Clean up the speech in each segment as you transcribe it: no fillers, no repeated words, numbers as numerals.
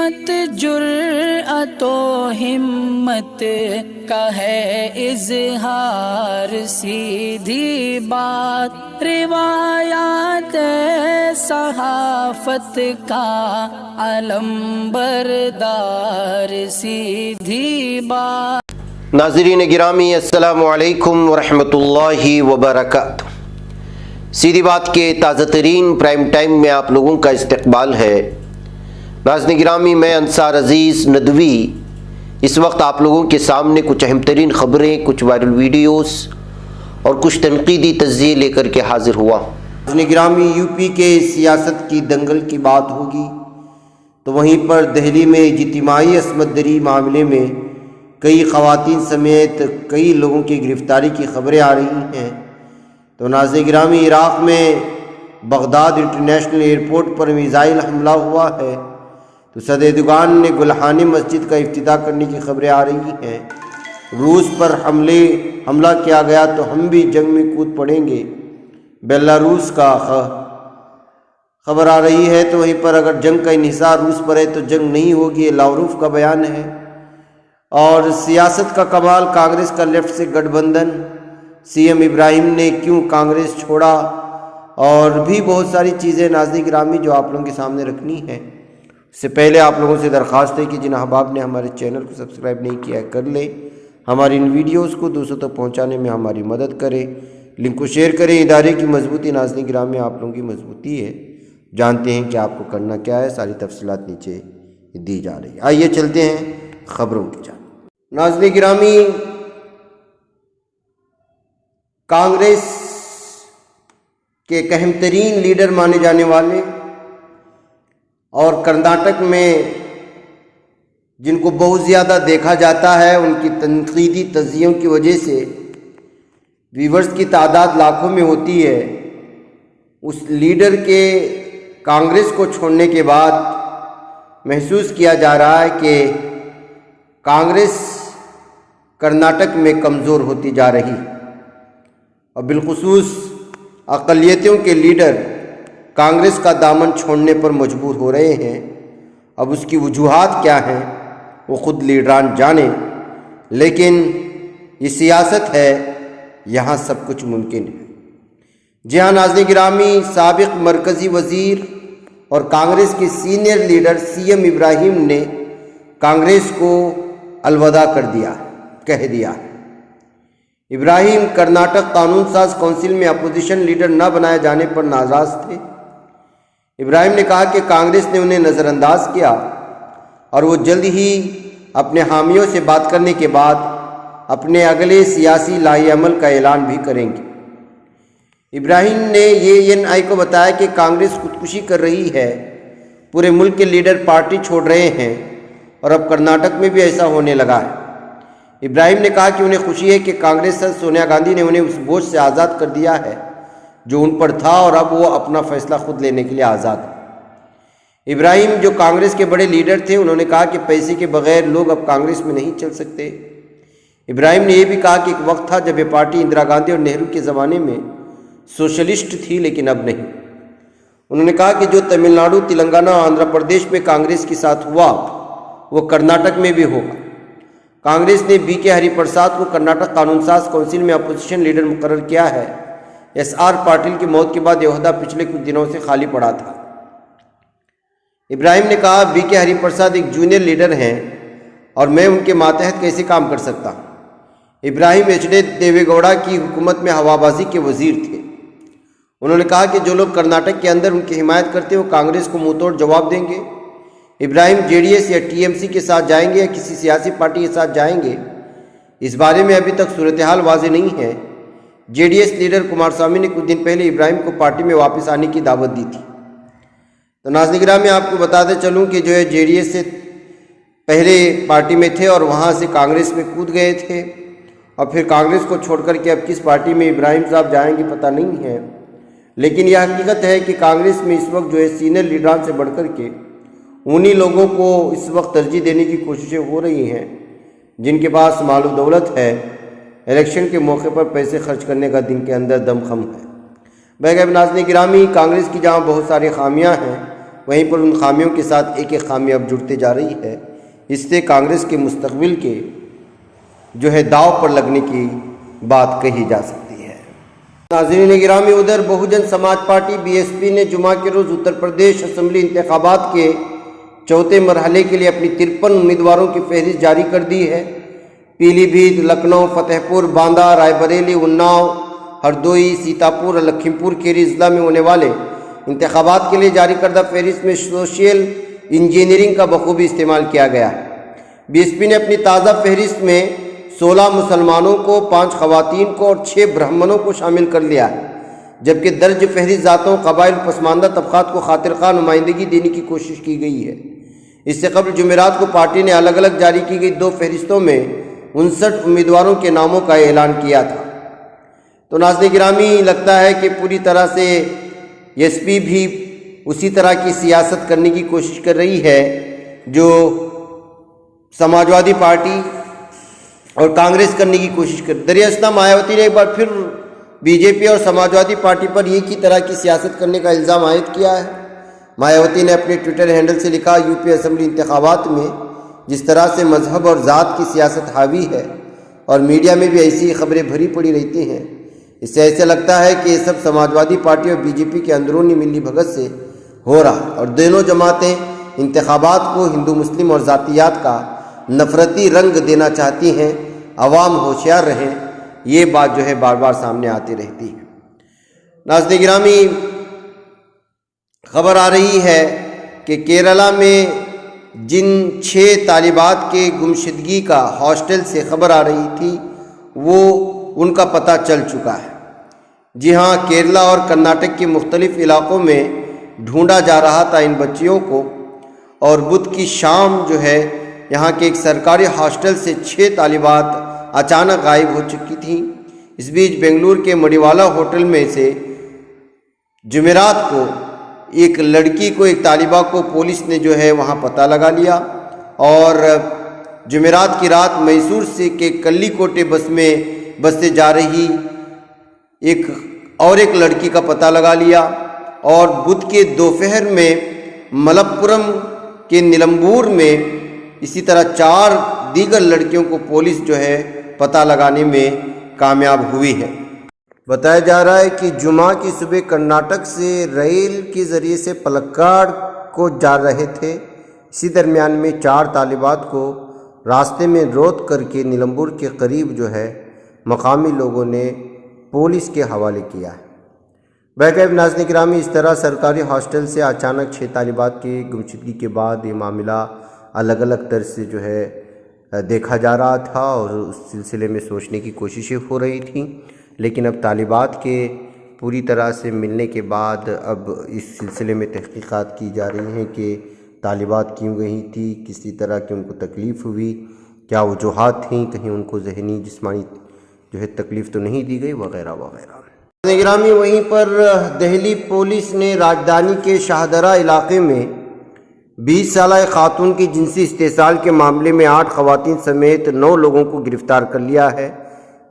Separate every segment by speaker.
Speaker 1: مت جرأت و ہمت کا ہے اظہار، سیدھی بات روایات صحافت کا علم بردار، سیدھی بات۔
Speaker 2: ناظرین گرامی السلام علیکم ورحمۃ اللہ وبرکاتہ۔ سیدھی بات کے تازہ ترین پرائم ٹائم میں آپ لوگوں کا استقبال ہے۔ ناظرین گرامی، میں انصار عزیز ندوی اس وقت آپ لوگوں کے سامنے کچھ اہم ترین خبریں، کچھ وائرل ویڈیوز اور کچھ تنقیدی تجزیے لے کر کے حاضر ہوا۔ ناظرین گرامی، یو پی کے سیاست کی دنگل کی بات ہوگی تو وہیں پر دہلی میں اجتماعی عصمت دری معاملے میں کئی خواتین سمیت کئی لوگوں کی گرفتاری کی خبریں آ رہی ہیں۔ تو ناظرین گرامی، عراق میں بغداد انٹرنیشنل ایئرپورٹ پر میزائل حملہ ہوا ہے تو صدر ایردوغان نے گلخانی مسجد کا افتتاح کرنے کی خبریں آ رہی ہیں۔ روس پر حملہ کیا گیا تو ہم بھی جنگ میں کود پڑیں گے، بیلاروس کا خبر آ رہی ہے۔ تو وہیں پر اگر جنگ کا انحصار روس پر ہے تو جنگ نہیں ہوگی، یہ لاوروف کا بیان ہے۔ اور سیاست کا کمال، کانگریس کا لیفٹ سے گٹھ بندھن، سی ایم ابراہیم نے کیوں کانگریس چھوڑا، اور بھی بہت ساری چیزیں ناظرین گرامی جو آپ لوگوں کے سامنے رکھنی ہے۔ اس سے پہلے آپ لوگوں سے درخواست ہے کہ جن احباب نے ہمارے چینل کو سبسکرائب نہیں کیا ہے کر لیں، ہماری ان ویڈیوز کو دوسروں تک پہنچانے میں ہماری مدد کریں، لنک کو شیئر کریں۔ ادارے کی مضبوطی ناظرین گرامی آپ لوگوں کی مضبوطی ہے، جانتے ہیں کہ آپ کو کرنا کیا ہے، ساری تفصیلات نیچے دی جا رہی ہے۔ آئیے چلتے ہیں خبروں کی جانب۔ ناظرین گرامی، کانگریس کے ایک اہم ترین لیڈر مانے جانے والے اور کرناٹک میں جن کو بہت زیادہ دیکھا جاتا ہے، ان کی تنقیدی تجزیوں کی وجہ سے ویورز کی تعداد لاکھوں میں ہوتی ہے، اس لیڈر کے کانگریس کو چھوڑنے کے بعد محسوس کیا جا رہا ہے کہ کانگریس کرناٹک میں کمزور ہوتی جا رہی، اور بالخصوص اقلیتوں کے لیڈر کانگریس کا دامن چھوڑنے پر مجبور ہو رہے ہیں۔ اب اس کی وجوہات کیا ہیں وہ خود لیڈران جانیں، لیکن یہ سیاست ہے، یہاں سب کچھ ممکن ہے۔ جی ہاں ناظرین گرامی، سابق مرکزی وزیر اور کانگریس کے سینئر لیڈر سی ایم ابراہیم نے کانگریس کو الوداع کہہ دیا۔ ابراہیم کرناٹک قانون ساز کونسل میں اپوزیشن لیڈر نہ بنائے جانے پر ناراض تھے۔ ابراہیم نے کہا کہ کانگریس نے انہیں نظر انداز کیا اور وہ جلد ہی اپنے حامیوں سے بات کرنے کے بعد اپنے اگلے سیاسی لاہی عمل کا اعلان بھی کریں گے۔ ابراہیم نے ANI کو بتایا کہ کانگریس خودکشی کر رہی ہے، پورے ملک کے لیڈر پارٹی چھوڑ رہے ہیں اور اب کرناٹک میں بھی ایسا ہونے لگا ہے۔ ابراہیم نے کہا کہ انہیں خوشی ہے کہ کانگریس صدر سونیا گاندھی نے انہیں اس بوجھ سے آزاد کر دیا ہے جو ان پر تھا، اور اب وہ اپنا فیصلہ خود لینے کے لیے آزاد ہے۔ ابراہیم جو کانگریس کے بڑے لیڈر تھے، انہوں نے کہا کہ پیسے کے بغیر لوگ اب کانگریس میں نہیں چل سکتے۔ ابراہیم نے یہ بھی کہا کہ ایک وقت تھا جب یہ پارٹی اندرا گاندھی اور نہرو کے زمانے میں سوشلسٹ تھی، لیکن اب نہیں۔ انہوں نے کہا کہ جو تمل ناڈو، تلنگانہ اور آندھرا پردیش میں کانگریس کے ساتھ ہوا وہ کرناٹک میں بھی ہوگا۔ کانگریس نے BK ہری پرساد کو کرناٹک قانون ساز کونسل میں اپوزیشن لیڈر مقرر کیا ہے۔ SR پاٹل کی موت کے بعد یہ عہدہ پچھلے کچھ دنوں سے خالی پڑا تھا۔ ابراہیم نے کہا BK ہری پرساد ایک جونیئر لیڈر ہیں اور میں ان کے ماتحت کیسے کام کر سکتا ہوں۔ ابراہیم HD دیوے گوڑا کی حکومت میں ہوا بازی کے وزیر تھے۔ انہوں نے کہا کہ جو لوگ کرناٹک کے اندر ان کی حمایت کرتے ہیں وہ کانگریس کو منہ توڑ جواب دیں گے۔ ابراہیم JDS یا TMC کے ساتھ جائیں گے یا کسی سیاسی پارٹی کے ساتھ جائیں گے، اس بارے میں ابھی تک صورتحال واضح نہیں ہے۔ JDS لیڈر کمار سوامی نے کچھ دن پہلے ابراہیم کو پارٹی میں واپس آنے کی دعوت دی تھی۔ تو ناظرین گرامی، میں آپ کو بتاتے چلوں کہ جو ہے JDS سے پہلے پارٹی میں تھے اور وہاں سے کانگریس میں کود گئے تھے، اور پھر کانگریس کو چھوڑ کر کے اب کس پارٹی میں ابراہیم صاحب جائیں گے پتہ نہیں ہے، لیکن یہ حقیقت ہے کہ کانگریس میں اس وقت جو ہے سینئر لیڈران سے بڑھ کر کے انہی لوگوں کو اس وقت ترجیح دینے کی کوششیں ہو رہی ہیں جن کے پاس مال و دولت ہے، الیکشن کے موقع پر پیسے خرچ کرنے کا جن کے اندر دم خم ہے۔ بہرکیف ناظرین گرامی، کانگریس کی جہاں بہت ساری خامیاں ہیں وہیں پر ان خامیوں کے ساتھ ایک ایک خامی اب جڑتے جا رہی ہے۔ اس سے کانگریس کے مستقبل کے داؤ پر لگنے کی بات کہی جا سکتی ہے۔ ناظرین گرامی، ادھر بہوجن سماج پارٹی BSP نے جمعہ کے روز اتر پردیش اسمبلی انتخابات کے چوتھے مرحلے کے لیے اپنی 53 امیدواروں کی فہرست جاری کر دی ہے۔ پیلی بھیت، لکھنؤ، فتح پور، باندہ، رائے بریلی، اناؤ، ہردوئی، سیتاپور اور لکھیم پور کھیری اضلاع میں ہونے والے انتخابات کے لیے جاری کردہ فہرست میں سوشل انجینئرنگ کا بخوبی استعمال کیا گیا ہے۔ BSP نے اپنی تازہ فہرست میں 16 مسلمانوں کو، 5 خواتین کو اور 6 برہمنوں کو شامل کر لیا ہے، جبکہ درج فہرست ذاتوں، قبائل، پسماندہ طبقات کو خاطر خواہ نمائندگی دینے کی کوشش کی گئی ہے۔ اس سے قبل جمعرات کو پارٹی نے الگ الگ جاری کی گئی 2 فہرستوں میں 59 امیدواروں کے ناموں کا اعلان کیا تھا۔ تو ناظرین گرامی، لگتا ہے کہ پوری طرح سے SP بھی اسی طرح کی سیاست کرنے کی کوشش کر رہی ہے جو سماجوادی پارٹی اور کانگریس کرنے کی کوشش دراصل مایاوتی نے ایک بار پھر BJP اور سماجوادی پارٹی پر ایک ہی طرح کی سیاست کرنے کا الزام عائد کیا ہے۔ مایاوتی نے اپنے ٹویٹر ہینڈل سے لکھا، UP اسمبلی انتخابات میں جس طرح سے مذہب اور ذات کی سیاست حاوی ہے اور میڈیا میں بھی ایسی خبریں بھری پڑی رہتی ہیں، اس سے ایسا لگتا ہے کہ یہ سب سماجوادی پارٹی اور BJP کے اندرونی ملی بھگت سے ہو رہا ہے اور دونوں جماعتیں انتخابات کو ہندو مسلم اور ذاتیات کا نفرتی رنگ دینا چاہتی ہیں۔ عوام ہوشیار رہیں، یہ بات بار بار سامنے آتی رہتی ہے۔ ناظرین گرامی، خبر آ رہی ہے کہ کیرالہ میں جن 6 طالبات کے گمشدگی کا ہاسٹل سے خبر آ رہی تھی وہ ان کا پتہ چل چکا ہے۔ جی ہاں، کیرالہ اور کرناٹک کے مختلف علاقوں میں ڈھونڈا جا رہا تھا ان بچیوں کو، اور بدھ کی شام یہاں کے ایک سرکاری ہاسٹل سے 6 طالبات اچانک غائب ہو چکی تھیں۔ اس بیچ بنگلور کے مڈیوالا ہوٹل میں سے جمعرات کو ایک لڑکی کو، ایک طالبہ کو پولیس نے وہاں پتہ لگا لیا، اور جمعرات کی رات میسور سے کے کلی کوٹے بس سے جا رہی ایک لڑکی کا پتہ لگا لیا، اور بدھ کے دوپہر میں ملپورم کے نیلمبور میں اسی طرح 4 دیگر لڑکیوں کو پولیس پتہ لگانے میں کامیاب ہوئی ہے۔ بتایا جا رہا ہے کہ جمعہ کی صبح کرناٹک سے ریل کے ذریعے سے پلکاڈ کو جا رہے تھے۔ اسی درمیان میں 4 طالبات کو راستے میں روک کر کے نیلمبور کے قریب مقامی لوگوں نے پولیس کے حوالے کیا ہے۔ بہرکیف ناظرین گرامی، اس طرح سرکاری ہاسٹل سے اچانک 6 طالبات کی گمشدگی کے بعد یہ معاملہ الگ الگ طرح سے دیکھا جا رہا تھا اور اس سلسلے میں سوچنے کی کوششیں ہو رہی تھیں، لیکن اب طالبات کے پوری طرح سے ملنے کے بعد اب اس سلسلے میں تحقیقات کی جا رہی ہیں کہ طالبات کیوں گئی تھی، کسی طرح کی ان کو تکلیف ہوئی، کیا وجوہات تھیں، کہیں ان کو ذہنی جسمانی تکلیف تو نہیں دی گئی، وغیرہ وغیرہ۔ گرامی، وہیں پر دہلی پولیس نے راجدھانی کے شاہدرہ علاقے میں 20 سالہ خاتون کی جنسی استحصال کے معاملے میں 8 خواتین سمیت 9 لوگوں کو گرفتار کر لیا ہے۔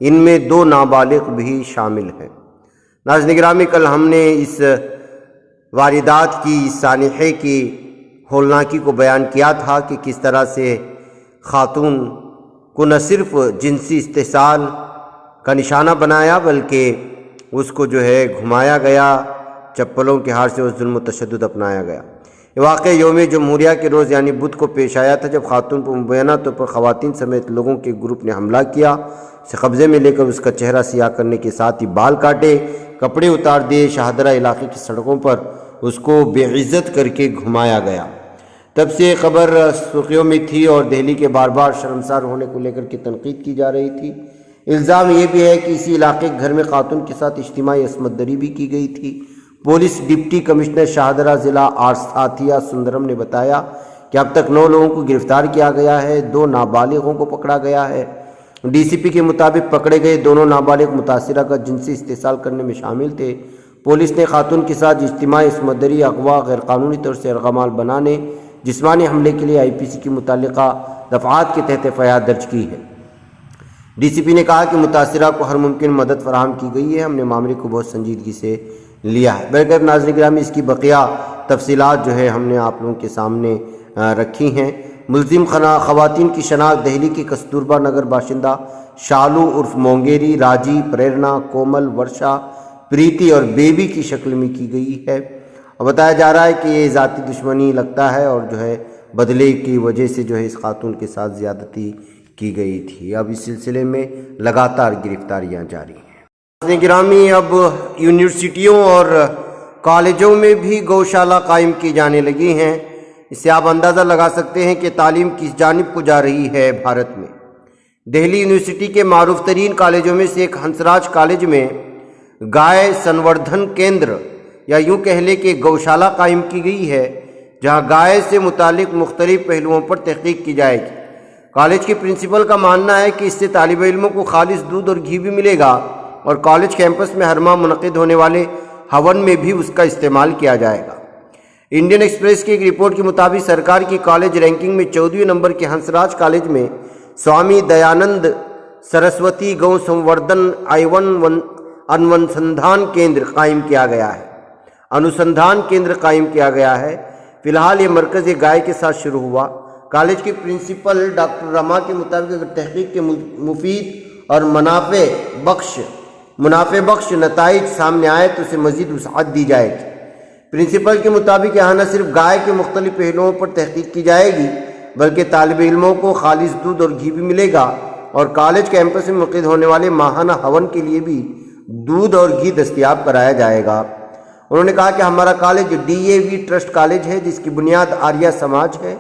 Speaker 2: ان میں 2 نابالغ بھی شامل ہیں۔ ناظرین گرامی، کل ہم نے اس واردات کی، اس سانحے کی ہولناکی کو بیان کیا تھا کہ کس طرح سے خاتون کو نہ صرف جنسی استحصال کا نشانہ بنایا بلکہ اس کو گھمایا گیا، چپلوں کے ہار سے اس ظلم و تشدد اپنایا گیا۔ یہ واقعہ یوم جمہوریہ کے روز یعنی بدھ کو پیش آیا تھا، جب خاتون پر مبینہ طور پر خواتین سمیت لوگوں کے گروپ نے حملہ کیا، اسے قبضے میں لے کر اس کا چہرہ سیاہ کرنے کے ساتھ ہی بال کاٹے، کپڑے اتار دیے، شاہدرہ علاقے کی سڑکوں پر اس کو بے عزت کر کے گھمایا گیا۔ تب سے یہ خبر سرخیوں میں تھی اور دہلی کے بار بار شرمسار ہونے کو لے کر کے تنقید کی جا رہی تھی۔ الزام یہ بھی ہے کہ اسی علاقے کے گھر میں خاتون کے ساتھ اجتماعی عصمت دری بھی کی گئی تھی۔ پولیس ڈپٹی کمشنر شاہدرہ ضلع ساتھیا سندرم نے بتایا کہ اب تک 9 لوگوں کو گرفتار کیا گیا ہے، 2 نابالغوں کو پکڑا گیا ہے۔ DCP کے مطابق پکڑے گئے دونوں نابالغ متاثرہ کا جنسی استحصال کرنے میں شامل تھے۔ پولیس نے خاتون کے ساتھ اجتماعی عصمت دری، اغوا، غیر قانونی طور سے ارغمال بنانے، جسمانی حملے کے لیے IPC کی متعلقہ دفعات کے تحت FIR درج کی ہے۔ DCP نے کہا کہ متاثرہ کو ہر ممکن مدد فراہم کی گئی ہے، ہم نے معاملے کو بہت سنجیدگی سے لیا ہے۔ بہرکیف ناظرین گرامی، اس کی بقیہ تفصیلات جو ہے ہم نے آپ لوگوں کے سامنے رکھی ہیں۔ ملزم خواتین کی شناخت دہلی کی کستوربا نگر باشندہ شالو عرف مونگیری، راجی، پریرنا، کومل، ورشا، پریتی اور بیبی کی شکل میں کی گئی ہے۔ اور بتایا جا رہا ہے کہ یہ ذاتی دشمنی لگتا ہے اور جو ہے بدلے کی وجہ سے جو ہے اس خاتون کے ساتھ زیادتی کی گئی تھی۔ اب اس سلسلے میں لگاتار گرفتاریاں جاری ہیں۔ گرامی، اب یونیورسٹیوں اور کالجوں میں بھی گوشالہ قائم کی جانے لگی ہیں۔ اس سے آپ اندازہ لگا سکتے ہیں کہ تعلیم کس جانب کو جا رہی ہے بھارت میں۔ دہلی یونیورسٹی کے معروف ترین کالجوں میں سے ایک ہنسراج کالج میں گائے سنوردھن کیندر یا یوں کہہ لیں کہ گوشالہ قائم کی گئی ہے، جہاں گائے سے متعلق مختلف پہلوؤں پر تحقیق کی جائے گی۔ کالج کی پرنسپل کا ماننا ہے کہ اس سے طالب علموں کو خالص دودھ اور گھی بھی ملے گا اور کالج کیمپس میں ہر ماہ منعقد ہونے والے ہون میں بھی اس کا استعمال کیا جائے گا۔ انڈین ایکسپریس کی ایک رپورٹ کے مطابق سرکار کی کالج رینکنگ میں 14ویں نمبر کے ہنسراج کالج میں سوامی دیانند سرسوتی گو سنوردھن انوسندھان کیندر قائم کیا گیا ہے۔ فی الحال یہ مرکز گائے کے ساتھ شروع ہوا۔ کالج کے پرنسپل ڈاکٹر رما کے مطابق اگر تحقیق کے مفید اور منافع بخش نتائج سامنے آئے تو اسے مزید وسعت دی جائے گی۔ پرنسپل کے مطابق یہاں نہ صرف گائے کے مختلف پہلوؤں پر تحقیق کی جائے گی بلکہ طالب علموں کو خالص دودھ اور گھی بھی ملے گا اور کالج کیمپس میں منعقد ہونے والے ماہانہ ہون کے لیے بھی دودھ اور گھی دستیاب کرایا جائے گا۔ انہوں نے کہا کہ ہمارا کالج DAV ٹرسٹ کالج ہے جس کی بنیاد آریہ سماج ہے۔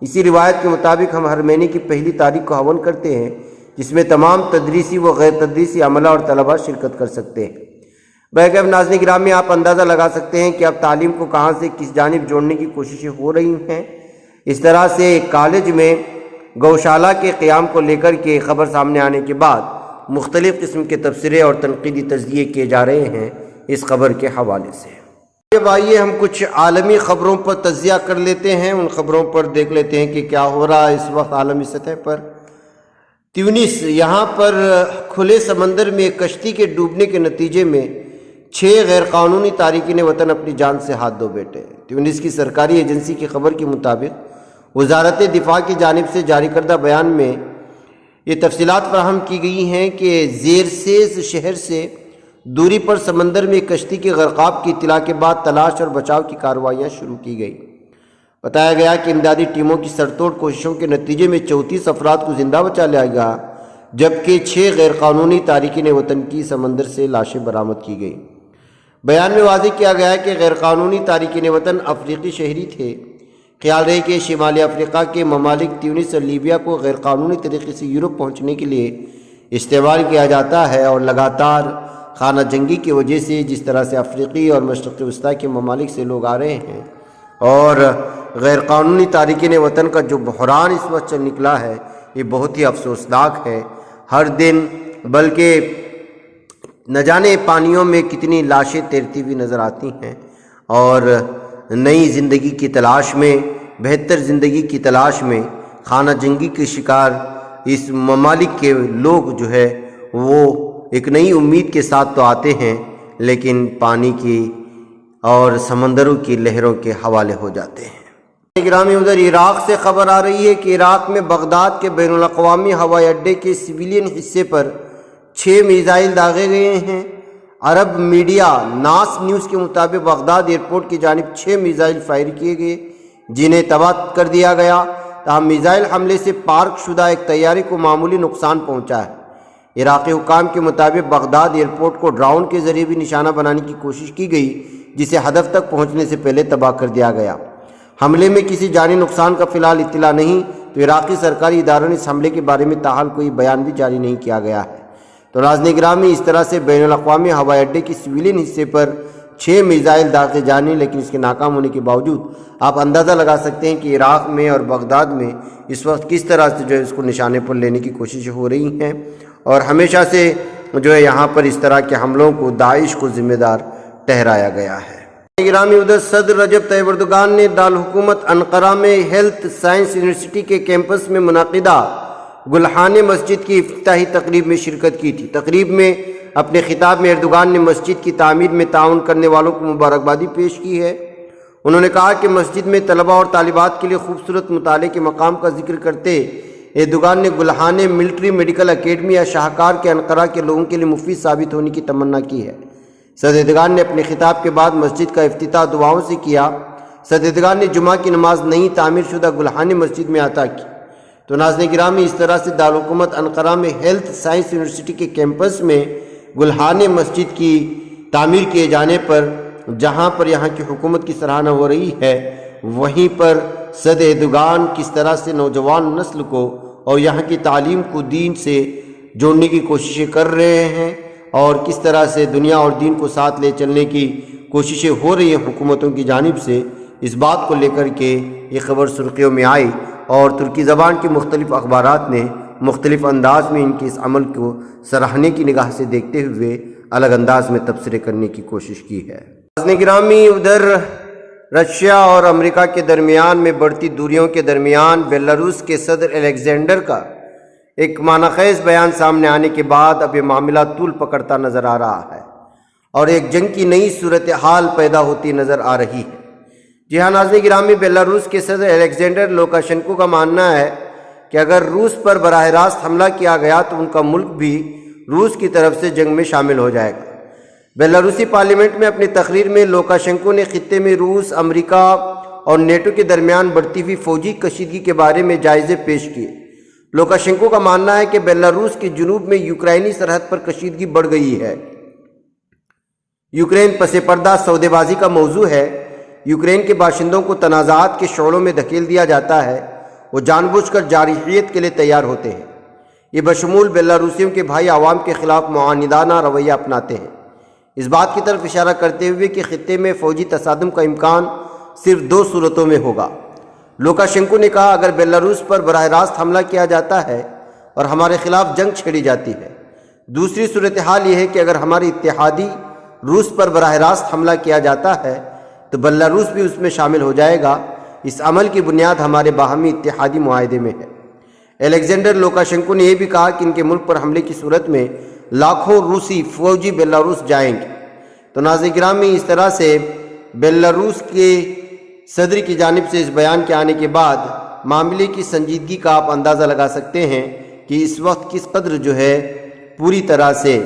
Speaker 2: اسی روایت کے مطابق ہم ہر مہینے کی پہلی تاریخ کو ہون کرتے ہیں جس میں تمام تدریسی و غیر تدریسی عملہ اور طلباء شرکت کر سکتے ہیں۔ بہرکیف ناظرین گرامی، آپ اندازہ لگا سکتے ہیں کہ اب تعلیم کو کہاں سے کس جانب جوڑنے کی کوششیں ہو رہی ہیں۔ اس طرح سے کالج میں گوشالہ کے قیام کو لے کر کے خبر سامنے آنے کے بعد مختلف قسم کے تبصرے اور تنقیدی تجزیے کیے جا رہے ہیں اس خبر کے حوالے سے۔ اب آئیے ہم کچھ عالمی خبروں پر تجزیہ کر لیتے ہیں، ان خبروں پر دیکھ لیتے ہیں کہ کیا ہو رہا ہے اس وقت عالمی سطح پر۔ تیونس، یہاں پر کھلے سمندر میں ایک کشتی کے ڈوبنے کے نتیجے میں 6 غیر قانونی تارکین وطن اپنی جان سے ہاتھ دھو بیٹھے۔ تیونس کی سرکاری ایجنسی کی خبر کے مطابق وزارت دفاع کی جانب سے جاری کردہ بیان میں یہ تفصیلات فراہم کی گئی ہیں کہ زیرسیز شہر سے دوری پر سمندر میں کشتی کے غرقاب کی اطلاع کے بعد تلاش اور بچاؤ کی کارروائیاں شروع کی گئی۔ بتایا گیا کہ امدادی ٹیموں کی سرتوڑ کوششوں کے نتیجے میں 34 افراد کو زندہ بچا لیا گیا جبکہ 6 غیر قانونی تارکین وطن کی سمندر سے لاشیں برآمد کی گئی۔ بیان میں واضح کیا گیا ہے کہ غیر قانونی تارکین وطن افریقی شہری تھے۔ خیال رہے کہ شمالی افریقہ کے ممالک تیونس اور لیبیا کو غیر قانونی طریقے سے یورپ پہنچنے کے لیے استعمال کیا جاتا ہے اور لگاتار خانہ جنگی کی وجہ سے جس طرح سے افریقی اور مشرق وسطیٰ کے ممالک سے لوگ آ رہے ہیں اور غیر قانونی تارکین وطن کا جو بحران اس وقت چل نکلا ہے یہ بہت ہی افسوسناک ہے۔ ہر دن بلکہ نہ جانے پانیوں میں کتنی لاشیں تیرتی ہوئی نظر آتی ہیں اور نئی زندگی کی تلاش میں، بہتر زندگی کی تلاش میں خانہ جنگی کے شکار اس ممالک کے لوگ جو ہے وہ ایک نئی امید کے ساتھ تو آتے ہیں لیکن پانی کی اور سمندروں کی لہروں کے حوالے ہو جاتے ہیں۔ گرامی، ادھر عراق سے خبر آ رہی ہے کہ عراق میں بغداد کے بین الاقوامی ہوائی اڈے کے سویلین حصے پر 6 میزائل داغے گئے ہیں۔ عرب میڈیا ناس نیوز کے مطابق بغداد ایئرپورٹ کی جانب 6 میزائل فائر کیے گئے جنہیں تباہ کر دیا گیا، تاہم میزائل حملے سے پارک شدہ ایک طیارے کو معمولی نقصان پہنچا ہے۔ عراقی حکام کے مطابق بغداد ایئرپورٹ کو ڈرون کے ذریعے بھی نشانہ بنانے کی کوشش کی گئی جسے ہدف تک پہنچنے سے پہلے تباہ کر دیا گیا۔ حملے میں کسی جانی نقصان کا فی الحال اطلاع نہیں، تو عراقی سرکاری اداروں نے اس حملے کے بارے میں تاحال کوئی بیان بھی جاری نہیں کیا گیا ہے۔ تو ناظرین گرامی، اس طرح سے بین الاقوامی ہوائی اڈے کی سویلین حصے پر 6 میزائل داغے جانے لیکن اس کے ناکام ہونے کے باوجود آپ اندازہ لگا سکتے ہیں کہ عراق میں اور بغداد میں اس وقت کس طرح سے جو ہے اس کو نشانے پر لینے کی کوششیں ہو رہی ہیں اور ہمیشہ سے جو ہے یہاں پر اس طرح کے حملوں کو داعش کو ذمہ دار ٹھہرایا گیا ہے۔ گرامی، ادھر صدر رجب طیب اردوغان نے دارالحکومت انقرہ میں ہیلتھ سائنس یونیورسٹی کے کیمپس میں منعقدہ گلحان مسجد کی افتتاحی تقریب میں شرکت کی تھی۔ تقریب میں اپنے خطاب میں اردوغان نے مسجد کی تعمیر میں تعاون کرنے والوں کو مبارکبادی پیش کی ہے۔ انہوں نے کہا کہ مسجد میں طلباء اور طالبات کے لیے خوبصورت مطالعے کے مقام کا ذکر کرتے ایردوغان نے گلہانے ملٹری میڈیکل اکیڈمی یا شاہکار کے انقرہ کے لوگوں کے لیے مفید ثابت ہونے کی تمنا کی ہے۔ صدر ایردوغان نے اپنے خطاب کے بعد مسجد کا افتتاح دعاؤں سے کیا۔ صدر ایردوغان نے جمعہ کی نماز نئی تعمیر شدہ گلہانے مسجد میں عطا کی۔ تو ناظرین گرامی، اس طرح سے دارالحکومت انقرہ میں ہیلتھ سائنس یونیورسٹی کے کیمپس میں گلہانے مسجد کی تعمیر کیے جانے پر جہاں پر یہاں کی حکومت کی سراہنا ہو رہی ہے، وہیں پر صدر ایردوغان کس طرح سے نوجوان نسل کو اور یہاں کی تعلیم کو دین سے جوڑنے کی کوششیں کر رہے ہیں، اور کس طرح سے دنیا اور دین کو ساتھ لے چلنے کی کوششیں ہو رہی ہیں حکومتوں کی جانب سے، اس بات کو لے کر کے یہ خبر سرخیوں میں آئی، اور ترکی زبان کے مختلف اخبارات نے مختلف انداز میں ان کے اس عمل کو سراہنے کی نگاہ سے دیکھتے ہوئے الگ انداز میں تبصرے کرنے کی کوشش کی ہے۔ ناظرین گرامی، ادھر رشیا اور امریکہ کے درمیان میں بڑھتی دوریوں کے درمیان بیلاروس کے صدر الیگزینڈر کا ایک معنی خیز بیان سامنے آنے کے بعد اب یہ معاملہ طول پکڑتا نظر آ رہا ہے اور ایک جنگ کی نئی صورتحال پیدا ہوتی نظر آ رہی ہے۔ جی ہاں ناظرین گرامی، بیلاروس کے صدر الیگزینڈر لوکاشنکو کا ماننا ہے کہ اگر روس پر براہ راست حملہ کیا گیا تو ان کا ملک بھی روس کی طرف سے جنگ میں شامل ہو جائے گا۔ بیلاروسی پارلیمنٹ میں اپنی تقریر میں لوکاشنکو نے خطے میں روس، امریکہ اور نیٹو کے درمیان بڑھتی ہوئی فوجی کشیدگی کے بارے میں جائزے پیش کیے۔ لوکاشنکو کا ماننا ہے کہ بیلاروس کے جنوب میں یوکرائنی سرحد پر کشیدگی بڑھ گئی ہے۔ یوکرین پس پردہ سودے بازی کا موضوع ہے۔ یوکرین کے باشندوں کو تنازعات کے شعلوں میں دھکیل دیا جاتا ہے، وہ جان بوجھ کر جارحیت کے لیے تیار ہوتے ہیں۔ یہ بشمول بیلاروسیوں کے بھائی عوام کے خلاف معاندانہ رویہ اپناتے ہیں، اس بات کی طرف اشارہ کرتے ہوئے کہ خطے میں فوجی تصادم کا امکان صرف دو صورتوں میں ہوگا۔ لوکاشنکو نے کہا، اگر بیلاروس پر براہ راست حملہ کیا جاتا ہے اور ہمارے خلاف جنگ چھیڑی جاتی ہے۔ دوسری صورتحال یہ ہے کہ اگر ہمارے اتحادی روس پر براہ راست حملہ کیا جاتا ہے تو بیلاروس بھی اس میں شامل ہو جائے گا۔ اس عمل کی بنیاد ہمارے باہمی اتحادی معاہدے میں ہے۔ الیگزینڈر لوکاشنکو نے یہ بھی کہا کہ ان کے ملک پر حملے کی صورت میں لاکھوں روسی فوجی بیلاروس جائیں گے۔ تو ناظرین گرامی، اس طرح سے بیلاروس کے صدر کی جانب سے اس بیان کے آنے کے بعد معاملے کی سنجیدگی کا آپ اندازہ لگا سکتے ہیں کہ اس وقت کس قدر جو ہے پوری طرح سے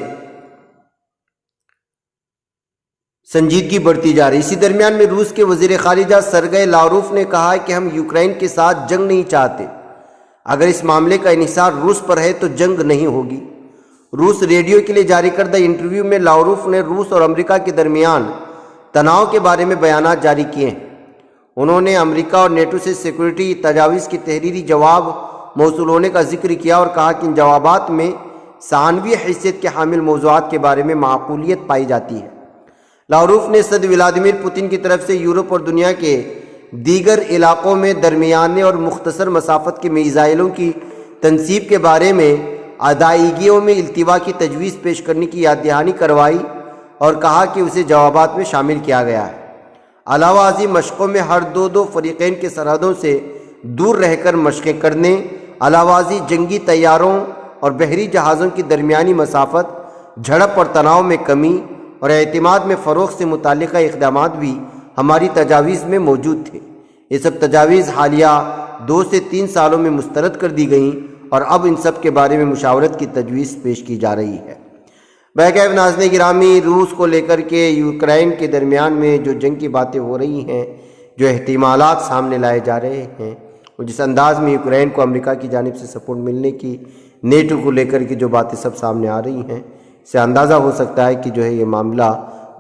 Speaker 2: سنجیدگی بڑھتی جا رہی۔ اسی درمیان میں روس کے وزیر خارجہ سرگئی لاوروف نے کہا کہ ہم یوکرائن کے ساتھ جنگ نہیں چاہتے، اگر اس معاملے کا انحصار روس پر ہے تو جنگ نہیں ہوگی۔ روس ریڈیو کے لیے جاری کردہ انٹرویو میں لاوروف نے روس اور امریکہ کے درمیان تناؤ کے بارے میں بیانات جاری کیے ہیں۔ انہوں نے امریکہ اور نیٹو سے سیکورٹی تجاویز کی تحریری جواب موصول ہونے کا ذکر کیا اور کہا کہ ان جوابات میں ثانوی حیثیت کے حامل موضوعات کے بارے میں معقولیت پائی جاتی ہے۔ لاوروف نے صدر ولادیمیر پوتن کی طرف سے یورپ اور دنیا کے دیگر علاقوں میں درمیانے اور مختصر مسافت کے میزائلوں کی تنصیب کے بارے میں ادائیگیوں میں التوا کی تجویز پیش کرنے کی یاد دہانی کروائی اور کہا کہ اسے جوابات میں شامل کیا گیا ہے۔ علاوہ ازیں مشقوں میں ہر دو فریقین کے سرحدوں سے دور رہ کر مشقیں کرنے، علاوہ ازیں جنگی طیاروں اور بحری جہازوں کی درمیانی مسافت، جھڑپ اور تناؤ میں کمی اور اعتماد میں فروغ سے متعلقہ اقدامات بھی ہماری تجاویز میں موجود تھے۔ یہ سب تجاویز حالیہ 2 سے 3 سالوں میں مسترد کر دی گئیں اور اب ان سب کے بارے میں مشاورت کی تجویز پیش کی جا رہی ہے۔ بہرکیف ناظرین گرامی، روس کو لے کر کے یوکرائن کے درمیان میں جو جنگ کی باتیں ہو رہی ہیں، جو احتمالات سامنے لائے جا رہے ہیں، اور جس انداز میں یوکرائن کو امریکہ کی جانب سے سپورٹ ملنے کی، نیٹو کو لے کر کے جو باتیں سب سامنے آ رہی ہیں، سے اندازہ ہو سکتا ہے کہ جو ہے یہ معاملہ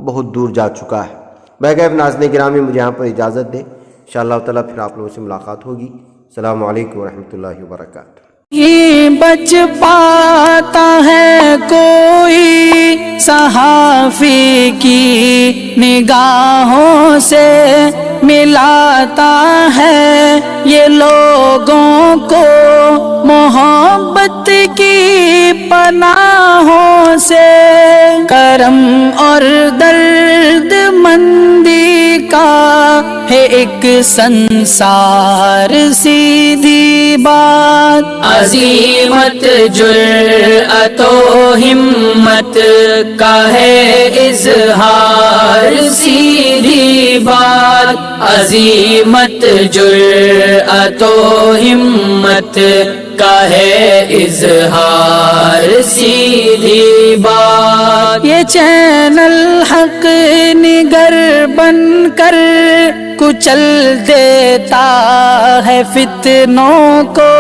Speaker 2: بہت دور جا چکا ہے۔ بہرکیف ناظرین گرامی، مجھے یہاں پر اجازت دیں، انشاءاللہ تعالیٰ پھر آپ لوگوں سے ملاقات ہوگی۔ السلام علیکم ورحمۃ اللہ وبرکاتہ۔
Speaker 1: یہ بچ پاتا ہے کوئی صحافی کی نگاہوں سے، ملاتا ہے یہ لوگوں کو محبت کی پناہوں سے، کرم اور درد مندی کا ہے ایک سنسار، سیدھی بات بات عظیمت جرأت و ہمت کا ہے اظہار سیدھی بات عظیمت جرأت و ہمت کا ہے اظہار سیدھی بات یہ چینل حق نگر بن کر کچل دیتا ہے فتنوں کو